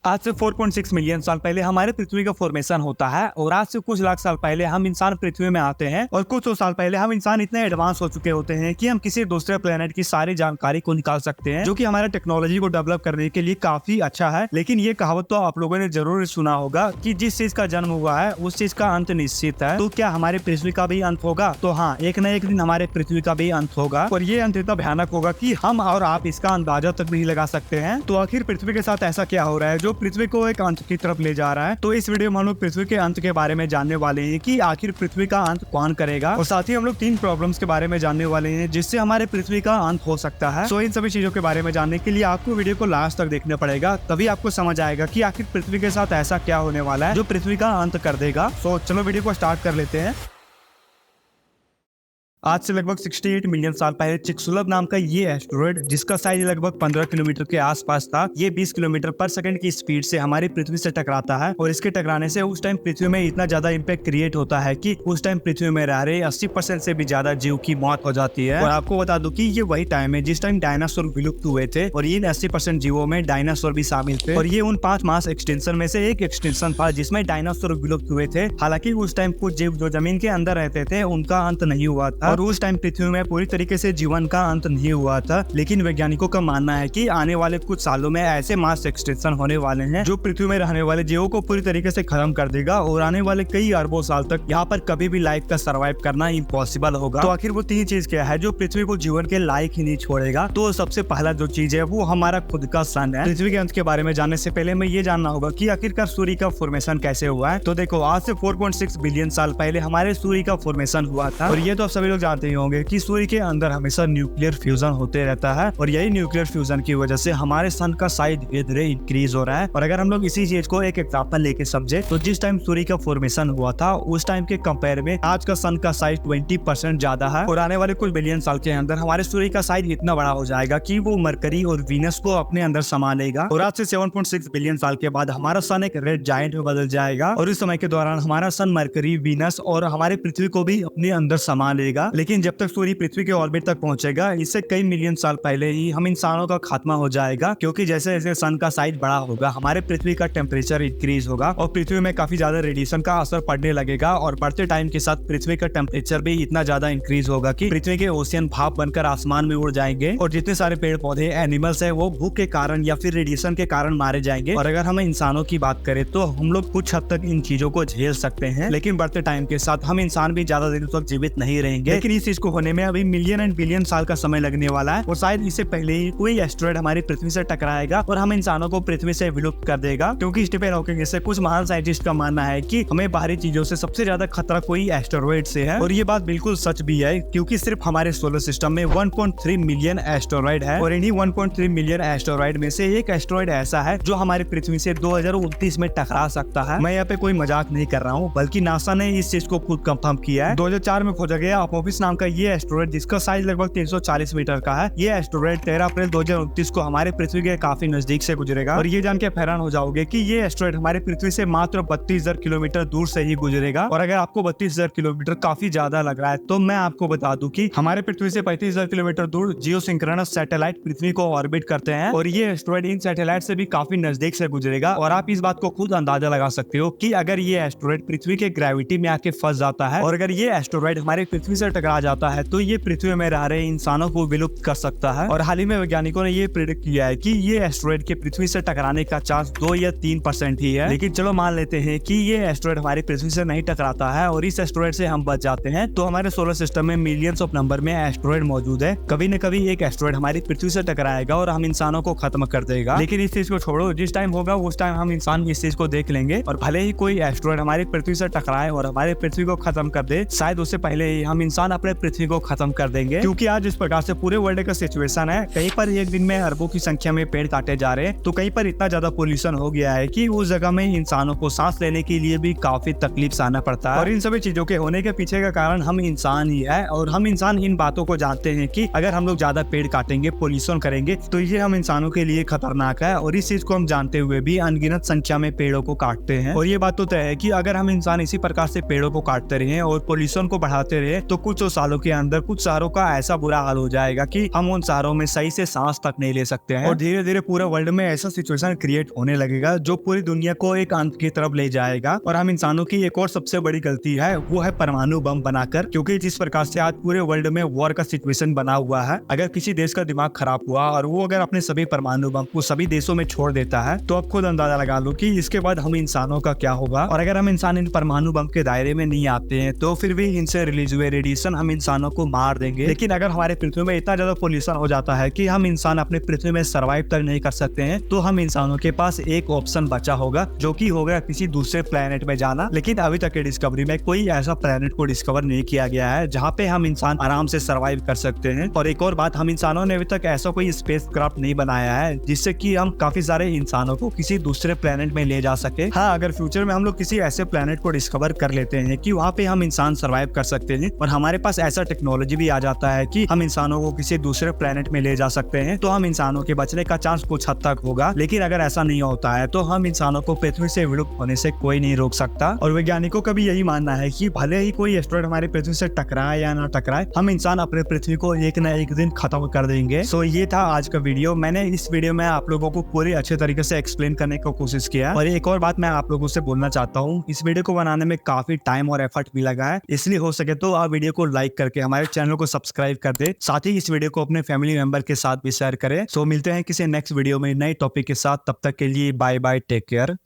आज से 4.6 मिलियन साल पहले हमारे पृथ्वी का फॉर्मेशन होता है और आज से कुछ लाख साल पहले हम इंसान पृथ्वी में आते हैं और कुछ सौ साल पहले हम इंसान इतने एडवांस हो चुके होते हैं कि हम किसी दूसरे प्लेनेट की सारी जानकारी को निकाल सकते हैं, जो कि हमारे टेक्नोलॉजी को डेवलप करने के लिए काफी अच्छा है। लेकिन ये कहावत तो आप लोगों ने जरूर सुना होगा कि जिस चीज का जन्म हुआ है उस चीज का अंत निश्चित है। तो क्या हमारे पृथ्वी का भी अंत होगा? तो हाँ, एक न एक दिन हमारे पृथ्वी का भी अंत होगा और ये अंत इतना भयानक होगा कि हम और आप इसका अंदाजा तक नहीं लगा सकते हैं। तो आखिर पृथ्वी के साथ ऐसा क्या हो रहा है जो पृथ्वी को एक अंत की तरफ ले जा रहा है? तो इस वीडियो में हम लोग पृथ्वी के अंत के बारे में जानने वाले हैं कि आखिर पृथ्वी का अंत कौन करेगा, और साथ ही हम लोग 3 प्रॉब्लम्स के बारे में जानने वाले हैं जिससे हमारे पृथ्वी का अंत हो सकता है। सो इन सभी चीजों के बारे में जानने के लिए आपको वीडियो को लास्ट तक देखना पड़ेगा, तभी आपको समझ आएगा कि आखिर पृथ्वी के साथ ऐसा क्या होने वाला है जो पृथ्वी का अंत कर देगा। सो चलो वीडियो को स्टार्ट कर लेते हैं। आज से लगभग 68 मिलियन साल पहले चिकसुलव नाम का ये एस्टेरॉयड, जिसका साइज लगभग 15 किलोमीटर के आसपास था, ये 20 किलोमीटर पर सेकंड की स्पीड से हमारी पृथ्वी से टकराता है और इसके टकराने से उस टाइम पृथ्वी में इतना ज्यादा इम्पैक्ट क्रिएट होता है कि उस टाइम पृथ्वी में रह रहे 80% से भी ज्यादा जीव की मौत हो जाती है। और आपको बता दूं कि ये वही टाइम है जिस टाइम डायनासोर विलुप्त हुए थे और इन 80% जीवों में डायनासोर भी शामिल थे और ये उन 5 मास एक्सटेंशन में से एक एक्सटेंशन था जिसमें डायनासोर विलुप्त हुए थे। हालांकि उस टाइम कुछ जीव जो जमीन के अंदर रहते थे उनका अंत नहीं हुआ था और उस टाइम पृथ्वी में पूरी तरीके से जीवन का अंत नहीं हुआ था। लेकिन वैज्ञानिकों का मानना है कि आने वाले कुछ सालों में ऐसे मास एक्सटेंशन होने वाले हैं जो पृथ्वी में रहने वाले जीवों को पूरी तरीके से खत्म कर देगा और आने वाले कई अरबों साल तक यहाँ पर कभी भी लाइफ का सर्वाइव करना इम्पॉसिबल होगा। तो आखिर वो 3 चीज क्या है जो पृथ्वी को जीवन के लायक ही नहीं छोड़ेगा? तो सबसे पहला जो चीज है वो हमारा खुद का सन है। पृथ्वी के अंत के बारे में जानने से पहले हमें ये जानना होगा कि आखिरकार सूर्य का फॉर्मेशन कैसे हुआ है। तो देखो, आज से 4.6 बिलियन साल पहले हमारे सूर्य का फॉर्मेशन हुआ था और ये तो आप सभी लोग जानते ही होंगे कि सूर्य के अंदर हमेशा न्यूक्लियर फ्यूजन होते रहता है और यही न्यूक्लियर फ्यूजन की वजह से हमारे सन का साइज धीरे धीरे इंक्रीज हो रहा है। और अगर हम लोग इसी चीज को एक एग्जांपल लेके समझे तो जिस टाइम सूर्य का फॉर्मेशन हुआ था उस टाइम के कंपेयर में आज का सन का साइज 20% ज्यादा है और आने वाले कुछ बिलियन साल के अंदर हमारे सूर्य का साइज इतना बड़ा हो जाएगा कि वो मरकरी और वीनस को अपने अंदर समा लेगा। और आज से 7.6 बिलियन साल के बाद हमारा सन एक रेड जायंट में बदल जाएगा और इस समय के दौरान हमारा सन मरकरी, वीनस और हमारे पृथ्वी को भी अपने अंदर समा लेगा। लेकिन जब तक सूर्य पृथ्वी के ऑर्बिट तक पहुंचेगा इससे कई मिलियन साल पहले ही हम इंसानों का खात्मा हो जाएगा, क्योंकि जैसे जैसे सन का साइज बड़ा होगा हमारे पृथ्वी का टेम्परेचर इंक्रीज होगा और पृथ्वी में काफी ज्यादा रेडिएशन का असर पड़ने लगेगा और बढ़ते टाइम के साथ पृथ्वी का टेम्परेचर भी इतना ज्यादा इंक्रीज होगा कि पृथ्वी के ओशियन भाप बनकर आसमान में उड़ जाएंगे और जितने सारे पेड़ पौधे एनिमल्स है वो भूख के कारण या फिर रेडिएशन के कारण मारे जाएंगे। और अगर हम इंसानों की बात करें तो हम लोग कुछ हद तक इन चीजों को झेल सकते हैं, लेकिन बढ़ते टाइम के साथ हम इंसान भी ज्यादा दिनों तक जीवित नहीं रहेंगे। लेकिन इस चीज को होने में अभी मिलियन एंड बिलियन साल का समय लगने वाला है और शायद इससे पहले ही कोई एस्टेरॉयड हमारी पृथ्वी से टकराएगा और हम इंसानों को पृथ्वी से विलुप्त कर देगा। क्योंकि स्टीफन हॉकिंग जैसे कुछ महान साइंटिस्ट का मानना है कि हमें बाहरी चीजों से सबसे ज्यादा खतरा कोई एस्टेरॉयड से है और ये बात बिल्कुल सच भी है, क्योंकि सिर्फ हमारे सोलर सिस्टम में 1.3 मिलियन एस्टेरॉयड है और इन्हीं 1.3 मिलियन एस्टेरॉयड में से एक एस्टेरॉयड ऐसा है जो हमारी पृथ्वी से 2029 में टकरा सकता है। मैं यहाँ पे कोई मजाक नहीं कर रहा हूँ, बल्कि नासा ने इस चीज को खुद कंफर्म किया है। 2004 में खोजा गया अपोफिस नाम का ये एस्टेरॉयड, जिसका साइज लगभग 340 मीटर का है। ये एस्टेरॉयड 13 अप्रैल 2029 को हमारे पृथ्वी के काफी नजदीक से गुजरेगा और ये जान के हैरान हो जाओगे कि ये एस्टेरॉयड हमारे पृथ्वी से मात्र 32,000 किलोमीटर दूर से ही गुजरेगा। और अगर आपको 32,000 किलोमीटर काफी ज्यादा लग रहा है तो मैं आपको बता दूं कि हमारे पृथ्वी से 35,000 किलोमीटर दूर जियोसिंक्रोनस सैटेलाइट पृथ्वी को ऑर्बिट करते हैं और ये एस्टेरॉयड इन सैटेलाइट से भी काफी नजदीक से गुजरेगा। और आप इस बात को खुद अंदाजा लगा सकते हो कि अगर ये एस्टेरॉयड पृथ्वी के ग्रेविटी में आके फंस जाता है और अगर ये एस्टेरॉयड हमारे पृथ्वी से टकरा जाता है तो ये पृथ्वी में रह रहे इंसानों को विलुप्त कर सकता है। और हाल ही में वैज्ञानिकों ने ये प्रेडिक्ट किया है कि ये एस्टेरॉयड के पृथ्वी से टकराने का चांस 2 या 3% ही है। लेकिन चलो मान लेते हैं कि ये एस्टेरॉयड हमारी पृथ्वी से नहीं टकराता है और इस एस्टेरॉयड से हम बच जाते हैं, तो हमारे सोलर सिस्टम में मिलियंस ऑफ नंबर में एस्टेरॉयड मौजूद है। कभी न कभी एक एस्टेरॉयड हमारी पृथ्वी से टकराएगा और हम इंसानों को खत्म कर देगा। लेकिन इस चीज को छोड़ो, जिस टाइम होगा उस टाइम हम इंसान इस चीज को देख लेंगे और भले ही कोई एस्टेरॉयड हमारी पृथ्वी से टकराए और हमारे पृथ्वी को खत्म कर दे, शायद उससे पहले ही हम इंसान अपने पृथ्वी को खत्म कर देंगे। क्योंकि आज इस प्रकार से पूरे वर्ल्ड का सिचुएशन है, कहीं पर एक दिन में अरबों की संख्या में पेड़ काटे जा रहे हैं, तो कहीं पर इतना ज्यादा पोल्यूशन हो गया है कि उस जगह में इंसानों को सांस लेने के लिए भी काफी तकलीफ सहना पड़ता है। और इन सभी चीजों के होने के पीछे का कारण हम इंसान ही है और हम इंसान इन बातों को जानते हैं कि अगर हम लोग ज्यादा पेड़ काटेंगे, पोल्यूशन करेंगे तो ये हम इंसानों के लिए खतरनाक है। और इस चीज को हम जानते हुए भी अनगिनत संख्या में पेड़ों को काटते हैं। और ये बात तो तय है कि अगर हम इंसान इसी प्रकार से पेड़ों को काटते रहे और पोल्यूशन को बढ़ाते रहे तो कुछ कुछ सालों के अंदर कुछ शहरों का ऐसा बुरा हाल हो जाएगा कि हम उन शहरों में सही से सांस तक नहीं ले सकते हैं और धीरे धीरे पूरे वर्ल्ड में ऐसा सिचुएशन क्रिएट होने लगेगा जो पूरी दुनिया को एक अंत की तरफ ले जाएगा। और हम इंसानों की एक और सबसे बड़ी गलती है वो है परमाणु बम बनाकर, क्योंकि जिस प्रकार से आज पूरे वर्ल्ड में वॉर का सिचुएशन बना हुआ है, अगर किसी देश का दिमाग खराब हुआ और वो अगर अपने सभी परमाणु बम को सभी देशों में छोड़ देता है तो अब खुद अंदाजा लगा लो कि इसके बाद हम इंसानों का क्या होगा। और अगर हम इंसान इन परमाणु बम के दायरे में नहीं आते हैं तो फिर भी इनसे रिलीज हुए रेडिएशन हम इंसानों को मार देंगे। लेकिन अगर हमारे पृथ्वी में इतना ज्यादा पोल्यूशन हो जाता है कि हम इंसान अपने पृथ्वी में सर्वाइव तक नहीं कर सकते हैं तो हम इंसानों के पास एक ऑप्शन बचा होगा जो कि होगा किसी दूसरे प्लेनेट में जाना। लेकिन अभी तक की डिस्कवरी में कोई ऐसा प्लेनेट को डिस्कवर नहीं किया गया है जहाँ पे हम इंसान आराम से सर्वाइव कर सकते हैं। और एक और बात, हम इंसानों ने अभी तक ऐसा कोई स्पेस क्राफ्ट नहीं बनाया है जिससे कि हम काफी सारे इंसानों को किसी दूसरे प्लेनेट में ले जा सके। हाँ, अगर फ्यूचर में हम लोग किसी ऐसे प्लेनेट को डिस्कवर कर लेते हैं कि वहाँ पे हम इंसान सर्वाइव कर सकते हैं और हमारे पास ऐसा टेक्नोलॉजी भी आ जाता है कि हम इंसानों को किसी दूसरे प्लेनेट में ले जा सकते हैं तो हम इंसानों के बचने का चांस कुछ हद तक होगा। लेकिन अगर ऐसा नहीं होता है तो हम इंसानों को पृथ्वी से विलुप्त होने से कोई नहीं रोक सकता। और वैज्ञानिकों का भी यही मानना है कि भले ही कोई एस्टेरॉयड हमारी पृथ्वी से टकराए या ना टकराए, हम इंसान अपने पृथ्वी को एक न एक दिन खत्म कर देंगे। सो ये था आज का वीडियो। मैंने इस वीडियो में आप लोगों को पूरी अच्छे तरीके से एक्सप्लेन करने की कोशिश किया। और एक और बात मैं आप लोगों से बोलना चाहता हूँ, इस वीडियो को बनाने में काफी टाइम और एफर्ट भी लगा है, इसलिए हो सके तो आप वीडियो को लाइक करके हमारे चैनल को सब्सक्राइब कर दे, साथ ही इस वीडियो को अपने फैमिली मेंबर के साथ भी शेयर करें। सो मिलते हैं किसी नेक्स्ट वीडियो में नए टॉपिक के साथ, तब तक के लिए बाय बाय, टेक केयर।